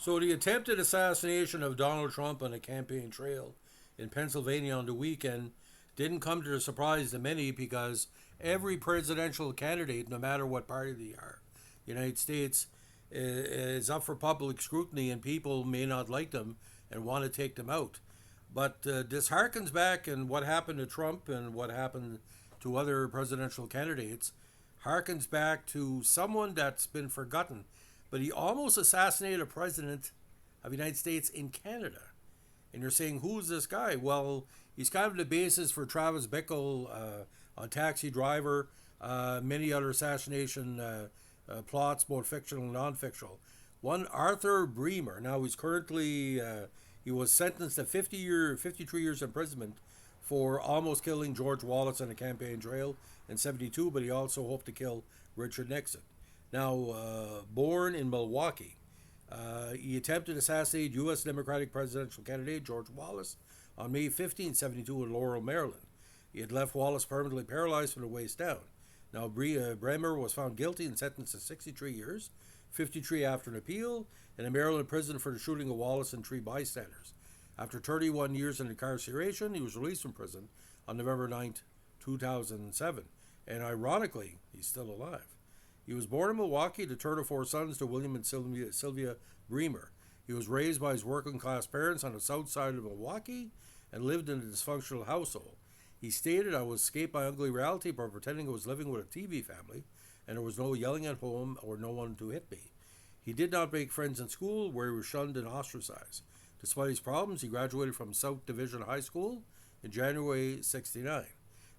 So the attempted assassination of Donald Trump on a campaign trail in Pennsylvania on the weekend didn't come to the surprise to many because every presidential candidate, no matter what party they are, United States is up for public scrutiny and people may not like them and want to take them out. But this harkens back and what happened to Trump and what happened to other presidential candidates harkens back to someone that's been forgotten. But he almost assassinated a president of the United States in Canada. And you're saying, who's this guy? Well, he's kind of the basis for Travis Bickle on Taxi Driver, many other assassination plots, both fictional and non-fictional. One, Arthur Bremer. Now he's currently he was sentenced to 53 years imprisonment for almost killing George Wallace on a campaign trail in '72, but he also hoped to kill Richard Nixon. Now, born in Milwaukee, he attempted to assassinate U.S. Democratic presidential candidate George Wallace on May 15, '72 in Laurel, Maryland. He had left Wallace permanently paralyzed from the waist down. Now, Bremer was found guilty and sentenced to 63 years, 53 after an appeal, in a Maryland prison for the shooting of Wallace and 3 bystanders. After 31 years in incarceration, he was released from prison on November 9, 2007. And ironically, he's still alive. He was born in Milwaukee, the third of 4 sons to William and Sylvia Bremer. He was raised by his working class parents on the south side of Milwaukee and lived in a dysfunctional household. He stated, "I was escaped by ugly reality by pretending I was living with a TV family, and there was no yelling at home or no one to hit me." He did not make friends in school, where he was shunned and ostracized. Despite his problems, he graduated from South Division High School in January '69.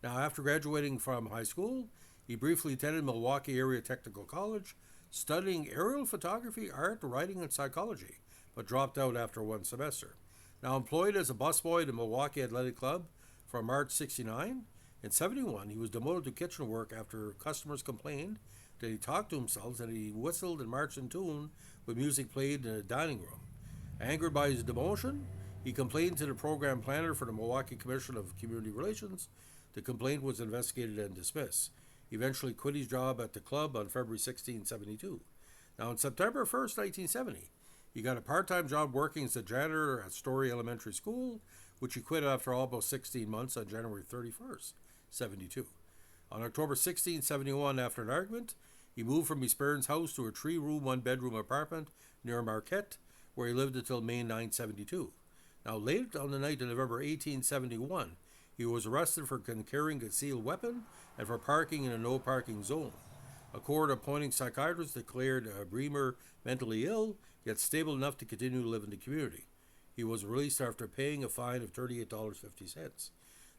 Now, after graduating from high school, he briefly attended Milwaukee Area Technical College, studying aerial photography, art, writing, and psychology, but dropped out after 1 semester. Now, employed as a busboy at the Milwaukee Athletic Club from March '69, in '71, he was demoted to kitchen work after customers complained that he talked to himself and he whistled and marched in tune with music played in a dining room. Angered by his demotion, he complained to the program planner for the Milwaukee Commission of Community Relations. The complaint was investigated and dismissed. He eventually quit his job at the club on February 16, '72. Now, on September 1st, 1970, he got a part-time job working as a janitor at Story Elementary School, which he quit after almost 16 months on January 31st, '72. On October 16, '71, after an argument, he moved from his parents' house to a 3-room, 1-bedroom apartment near Marquette, where he lived until May 9, '72. Now, late on the night of November 18, '71, he was arrested for carrying a concealed weapon and for parking in a no-parking zone. A court appointing psychiatrist declared Bremer mentally ill, yet stable enough to continue to live in the community. He was released after paying a fine of $38.50.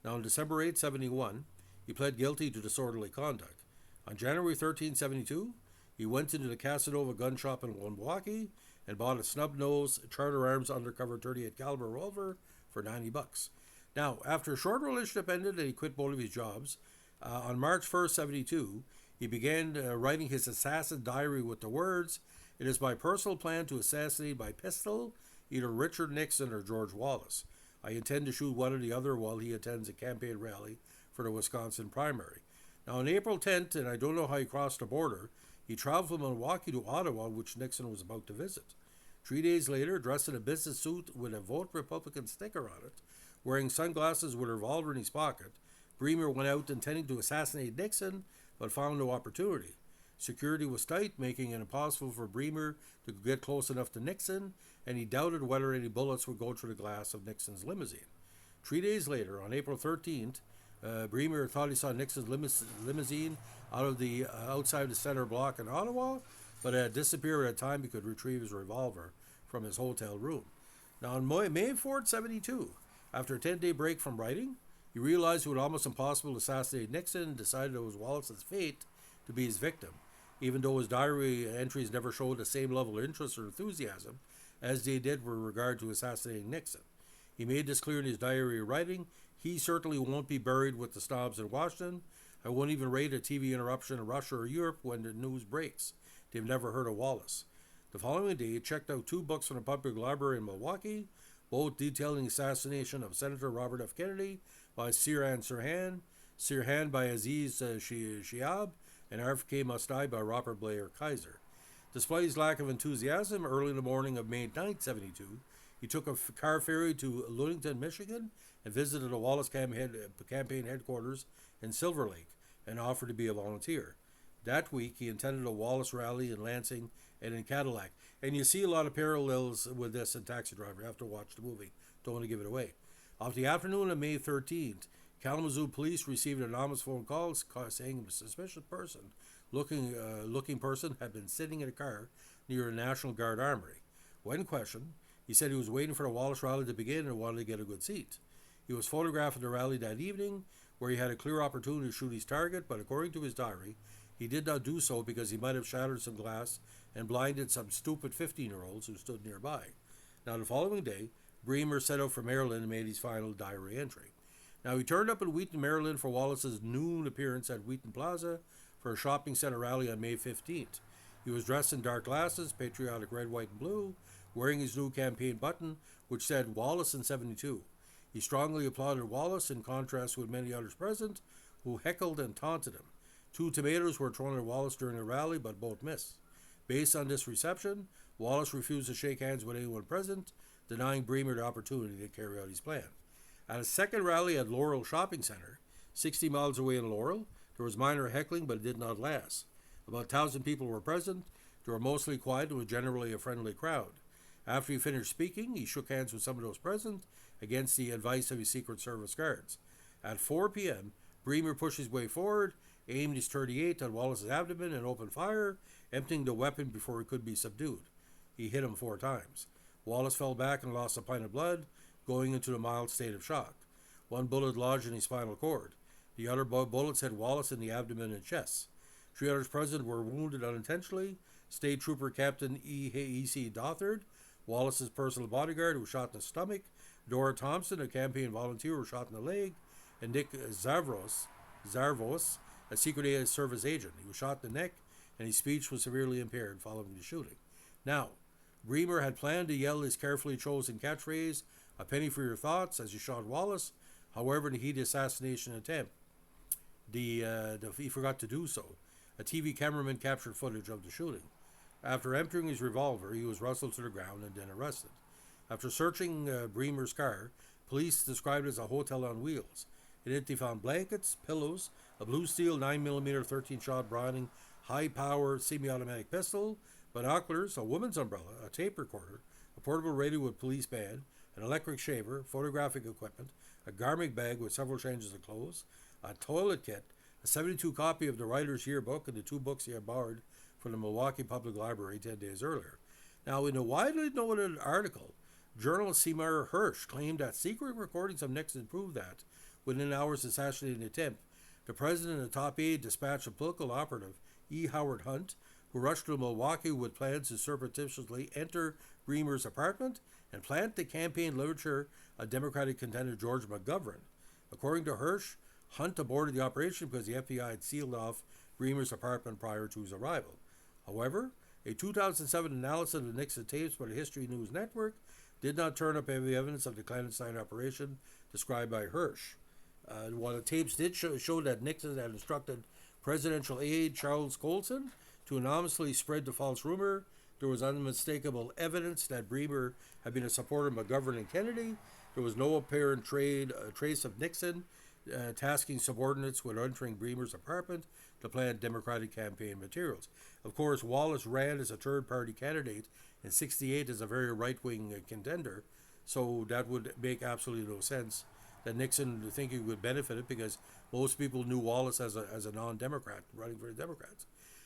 Now, on December 8, '71, he pled guilty to disorderly conduct. On January 13, '72, he went into the Casanova gun shop in Milwaukee and bought a snub-nosed Charter Arms undercover .38 caliber revolver for $90. Now, after a short relationship ended and he quit both of his jobs, on March 1st, '72, he began writing his assassin diary with the words, "It is my personal plan to assassinate by pistol either Richard Nixon or George Wallace. I intend to shoot one or the other while he attends a campaign rally for the Wisconsin primary." Now, on April 10th, and I don't know how he crossed the border, he traveled from Milwaukee to Ottawa, which Nixon was about to visit. 3 days later, dressed in a business suit with a Vote Republican sticker on it, wearing sunglasses with a revolver in his pocket, Bremer went out intending to assassinate Nixon, but found no opportunity. Security was tight, making it impossible for Bremer to get close enough to Nixon, and he doubted whether any bullets would go through the glass of Nixon's limousine. 3 days later, on April 13th, Bremer thought he saw Nixon's limousine outside the center block in Ottawa, but it had disappeared at a time he could retrieve his revolver from his hotel room. Now, on May 4th, '72, after a 10-day break from writing, he realized it was almost impossible to assassinate Nixon and decided it was Wallace's fate to be his victim, even though his diary entries never showed the same level of interest or enthusiasm as they did with regard to assassinating Nixon. He made this clear in his diary writing, "He certainly won't be buried with the snobs in Washington. I won't even rate a TV interruption in Russia or Europe when the news breaks. They've never heard of Wallace." The following day, he checked out 2 books from the public library in Milwaukee, both detailing the assassination of Senator Robert F. Kennedy by Sirhan Sirhan by Aziz Shiab, and RFK Must Die by Robert Blair Kaiser. Despite his lack of enthusiasm, early in the morning of May 9, 72, he took a car ferry to Ludington, Michigan, and visited the Wallace campaign headquarters in Silver Lake and offered to be a volunteer. That week, he attended a Wallace rally in Lansing and in Cadillac. And you see a lot of parallels with this in Taxi Driver. You have to watch the movie. Don't want to give it away. Off the afternoon of May 13th, Kalamazoo police received an anonymous phone call saying a suspicious looking person had been sitting in a car near a National Guard armory. When questioned, he said he was waiting for the Wallace rally to begin and wanted to get a good seat. He was photographed at the rally that evening, where he had a clear opportunity to shoot his target, but according to his diary, he did not do so because he might have shattered some glass and blinded some stupid 15-year-olds who stood nearby. Now, the following day, Bremer set out for Maryland and made his final diary entry. Now, he turned up in Wheaton, Maryland for Wallace's noon appearance at Wheaton Plaza for a shopping center rally on May 15th. He was dressed in dark glasses, patriotic red, white, and blue, wearing his new campaign button, which said Wallace in 72. He strongly applauded Wallace in contrast with many others present, who heckled and taunted him. 2 tomatoes were thrown at Wallace during the rally, but both missed. Based on this reception, Wallace refused to shake hands with anyone present, denying Bremer the opportunity to carry out his plan. At a second rally at Laurel Shopping Center, 60 miles away in Laurel, there was minor heckling, but it did not last. About 1,000 people were present. They were mostly quiet and was generally a friendly crowd. After he finished speaking, he shook hands with some of those present against the advice of his Secret Service guards. At 4 p.m., Bremer pushed his way forward, aimed his .38 at Wallace's abdomen and opened fire, emptying the weapon before it could be subdued. He hit him 4 times. Wallace fell back and lost a pint of blood, going into a mild state of shock. 1 bullet lodged in his spinal cord. The other bullets hit Wallace in the abdomen and chest. 3 others present were wounded unintentionally. State Trooper Captain E.C. Dothard, Wallace's personal bodyguard, was shot in the stomach. Dora Thompson, a campaign volunteer, was shot in the leg. And Nick Zarvos, a Secret Service agent. He was shot in the neck, and his speech was severely impaired following the shooting. Now, Bremer had planned to yell his carefully chosen catchphrase, "A penny for your thoughts," as he shot Wallace. However, in the heat of the assassination attempt, he forgot to do so. A TV cameraman captured footage of the shooting. After emptying his revolver, he was wrestled to the ground and then arrested. After searching Bremer's car, police described it as a hotel on wheels. In it, they found blankets, pillows, a blue steel 9mm 13-shot Browning high-power semi-automatic pistol, binoculars, a woman's umbrella, a tape recorder, a portable radio with police band, an electric shaver, photographic equipment, a garment bag with several changes of clothes, a toilet kit, a 72 copy of the writer's yearbook, and the 2 books he had borrowed from the Milwaukee Public Library 10 days earlier. Now, in a widely noted article, journalist Seymour Hersh claimed that secret recordings of Nixon proved that, within hours of the assassination attempt, the president and top aide dispatched a political operative, E. Howard Hunt, who rushed to Milwaukee with plans to surreptitiously enter Bremer's apartment and plant the campaign literature of Democratic contender George McGovern. According to Hersh, Hunt aborted the operation because the FBI had sealed off Bremer's apartment prior to his arrival. However, a 2007 analysis of the Nixon tapes by the History News Network did not turn up any evidence of the clandestine operation described by Hersh. While the tapes did show that Nixon had instructed presidential aide Charles Colson to anonymously spread the false rumor, there was unmistakable evidence that Bremer had been a supporter of McGovern and Kennedy. There was no apparent trace of Nixon tasking subordinates with entering Bremer's apartment to plant Democratic campaign materials. Of course, Wallace ran as a third-party candidate in '68 as a very right-wing contender, so that would make absolutely no sense that Nixon thinking would benefit it, because most people knew Wallace as a non-Democrat running for the Democrats.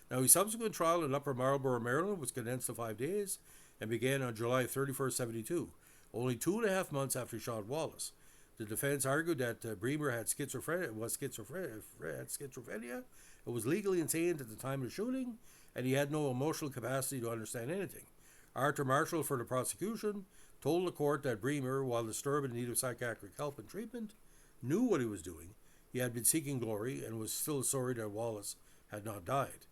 Now, his subsequent trial in Upper Marlboro, Maryland was condensed to 5 days and began on July 31st, '72, only 2.5 months after he shot Wallace. The defense argued that Bremer had schizophrenia, and was legally insane at the time of the shooting, and he had no emotional capacity to understand anything. Arthur Marshall, for the prosecution, told the court that Bremer, while disturbed and in need of psychiatric help and treatment, knew what he was doing. He had been seeking glory and was still sorry that Wallace had not died.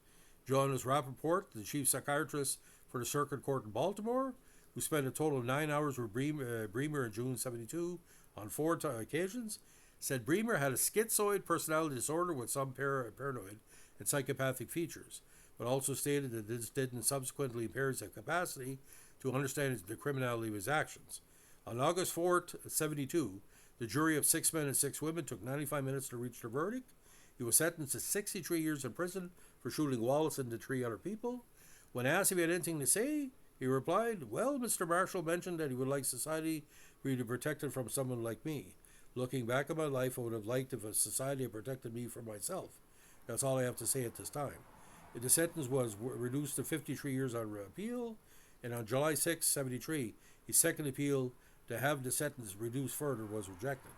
Jonas Rappaport, the chief psychiatrist for the Circuit Court in Baltimore, who spent a total of 9 hours with Bremer in June '72 on 4 occasions, said Bremer had a schizoid personality disorder with some paranoid and psychopathic features. but also stated that this didn't subsequently impair his capacity to understand the criminality of his actions. On August 4th, 72, the jury of 6 men and 6 women took 95 minutes to reach their verdict. He was sentenced to 63 years in prison for shooting Wallace and the 3 other people. When asked if he had anything to say, he replied, "Well, Mr. Marshall mentioned that he would like society to be protected from someone like me. Looking back at my life, I would have liked if a society had protected me from myself. That's all I have to say at this time." The sentence was reduced to 53 years on appeal, and on July 6, 73, his second appeal to have the sentence reduced further was rejected.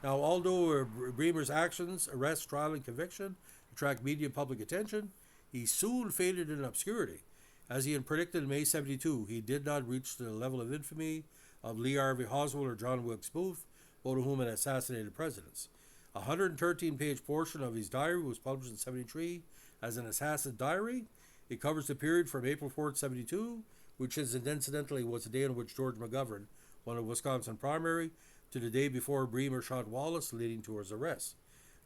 Now, although Bremer's actions, arrest, trial, and conviction attract media and public attention, he soon faded in obscurity. As he had predicted in May 72, he did not reach the level of infamy of Lee Harvey Oswald or John Wilkes Booth, both of whom had assassinated presidents. A 113-page portion of his diary was published in 73 as an assassin diary. It covers the period from April 4th, 72, which incidentally was the day on which George McGovern won a Wisconsin primary, to the day before Bremer shot Wallace, leading to his arrest.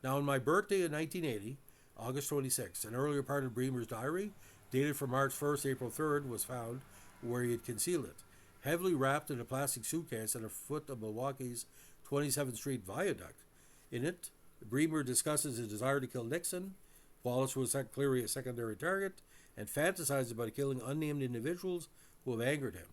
Now, on my birthday in 1980, August 26th, an earlier part of Bremer's diary, dated from March 1st, April 3rd, was found where he had concealed it, heavily wrapped in a plastic suitcase at the foot of Milwaukee's 27th Street Viaduct. In it, Bremer discusses his desire to kill Nixon. Wallace was clearly a secondary target, and fantasizes about killing unnamed individuals who have angered him.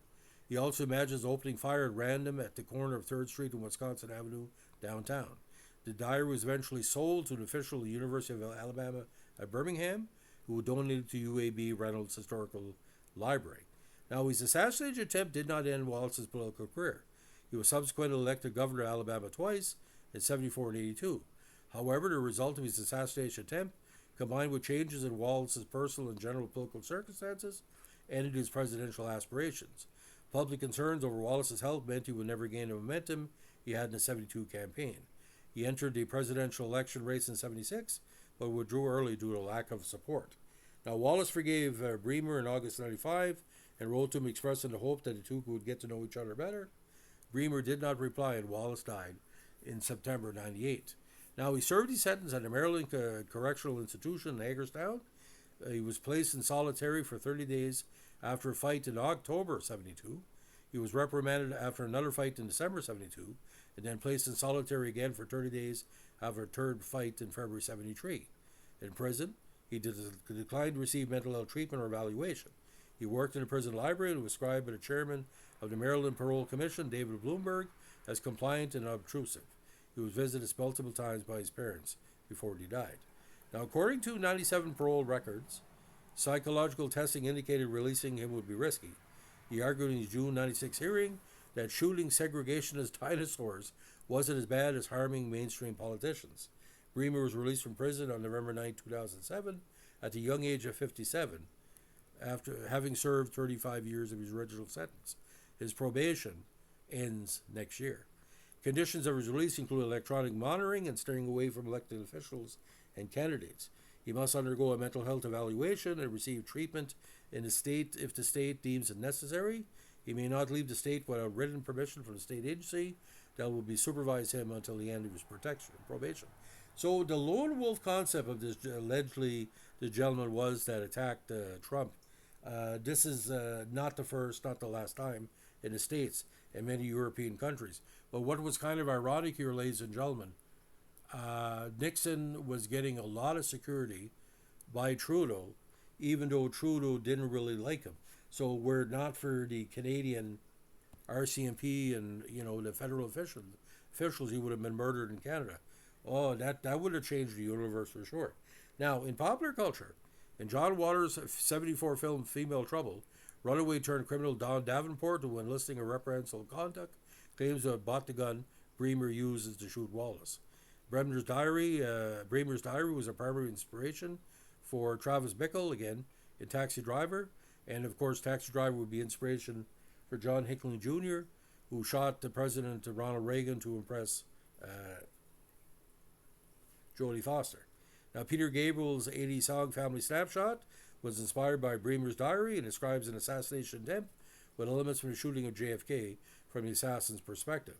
He also imagines opening fire at random at the corner of 3rd Street and Wisconsin Avenue downtown. The diary was eventually sold to an official of the University of Alabama at Birmingham, who donated it to UAB Reynolds Historical Library. Now, his assassination attempt did not end Wallace's political career. He was subsequently elected governor of Alabama twice, in 74 and 82. However, the result of his assassination attempt, combined with changes in Wallace's personal and general political circumstances, ended his presidential aspirations. Public concerns over Wallace's health meant he would never gain the momentum he had in the 72 campaign. He entered the presidential election race in 76, but withdrew early due to lack of support. Now, Wallace forgave Bremer in August 95 and wrote to him expressing the hope that the two would get to know each other better. Bremer did not reply, and Wallace died in September 98. Now, he served his sentence at the Maryland Correctional Institution in Hagerstown. He was placed in solitary for 30 days after a fight in October 72. He was reprimanded after another fight in December 72, and then placed in solitary again for 30 days after a third fight in February 73. In prison, he declined to receive mental health treatment or evaluation. He worked in the prison library and was described by the chairman of the Maryland Parole Commission, David Bloomberg, as compliant and obtrusive. He was visited multiple times by his parents before he died. Now, according to 97 parole records, psychological testing indicated releasing him would be risky. He argued in his June 96 hearing that shooting segregationist dinosaurs wasn't as bad as harming mainstream politicians. Bremer was released from prison on November 9, 2007, at the young age of 57, after having served 35 years of his original sentence. His probation ends next year. Conditions of his release include electronic monitoring and staying away from elected officials and candidates. He must undergo a mental health evaluation and receive treatment in the state if the state deems it necessary. He may not leave the state without written permission from the state agency that will be supervise him until the end of his probation. So the lone wolf concept of this allegedly the gentleman was that attacked Trump. This is not the first, not the last time in the States and many European countries. But what was kind of ironic here, ladies and gentlemen, Nixon was getting a lot of security by Trudeau, even though Trudeau didn't really like him. So were it not for the Canadian RCMP and the federal officials, he would have been murdered in Canada. Oh, that would have changed the universe for sure. Now, in popular culture, in John Waters' 74 film Female Trouble, runaway turned criminal Don Davenport, who enlisting a reprehensible conduct, claims to have bought the gun Bremer uses to shoot Wallace. Bremer's diary was a primary inspiration for Travis Bickle, again, in Taxi Driver. And of course, Taxi Driver would be inspiration for John Hinckley Jr., who shot the President Ronald Reagan to impress Jodie Foster. Now, Peter Gabriel's 80s song Family Snapshot was inspired by Bremer's diary and describes an assassination attempt with elements from the shooting of JFK from the assassin's perspective.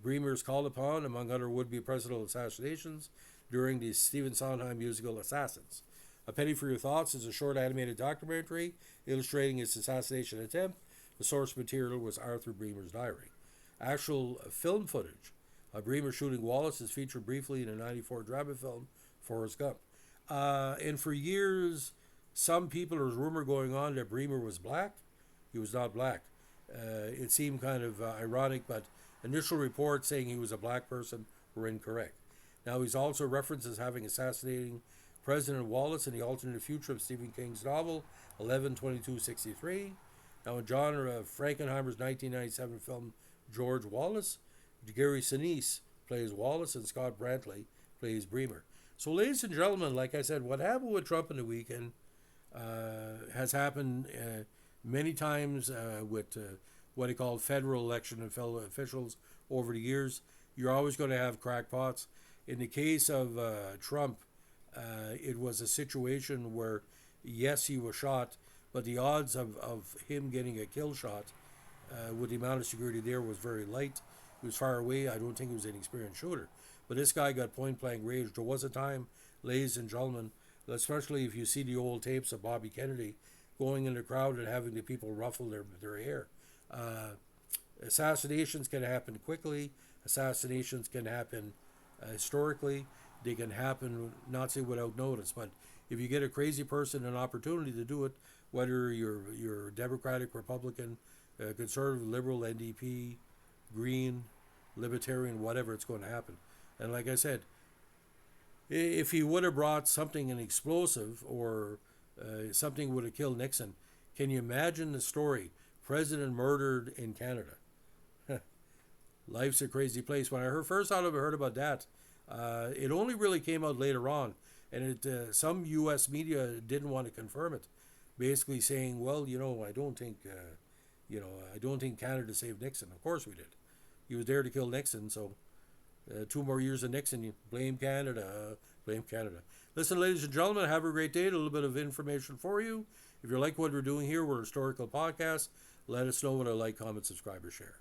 Bremer is called upon, among other would-be presidential assassinations, during the Stephen Sondheim musical Assassins. A Penny for Your Thoughts is a short animated documentary illustrating his assassination attempt. The source material was Arthur Bremer's diary. Actual film footage of Bremer shooting Wallace is featured briefly in a 94 drama film, Forrest Gump. And for years, some people, there was rumor going on that Bremer was black. He was not black. It seemed kind of ironic, but initial reports saying he was a black person were incorrect. Now, he's also referenced as having assassinating President Wallace in the alternate future of Stephen King's novel 11/22/63. Now, in John Frankenheimer's 1997 film George Wallace, Gary Sinise plays Wallace and Scott Brantley plays Bremer. So, ladies and gentlemen, like I said, what happened with Trump in the weekend has happened many times with what they call federal election and fellow officials over the years. You're always going to have crackpots. In the case of Trump, it was a situation where, yes, he was shot, but the odds of him getting a kill shot with the amount of security there was very light. He was far away. I don't think he was an experienced shooter. But this guy got point-blank range. There was a time, ladies and gentlemen, especially if you see the old tapes of Bobby Kennedy going in the crowd and having the people ruffle their hair. Assassinations can happen quickly. Assassinations can happen historically. They can happen, not say without notice, but if you get a crazy person an opportunity to do it, whether you're Democratic, Republican, Conservative, Liberal, NDP, Green, Libertarian, whatever, it's going to happen. And like I said, if he would have brought something, an explosive, or something would have killed Nixon, can you imagine the story? President murdered in Canada. Life's a crazy place. When I first heard about that, it only really came out later on, and some U.S. media didn't want to confirm it, basically saying, "Well, I don't think Canada saved Nixon." Of course we did. He was there to kill Nixon, so 2 more years of Nixon, you blame Canada, blame Canada. Listen, ladies and gentlemen, have a great day. A little bit of information for you. If you like what we're doing here, we're a historical podcast. Let us know what I like, comment, subscribe, or share.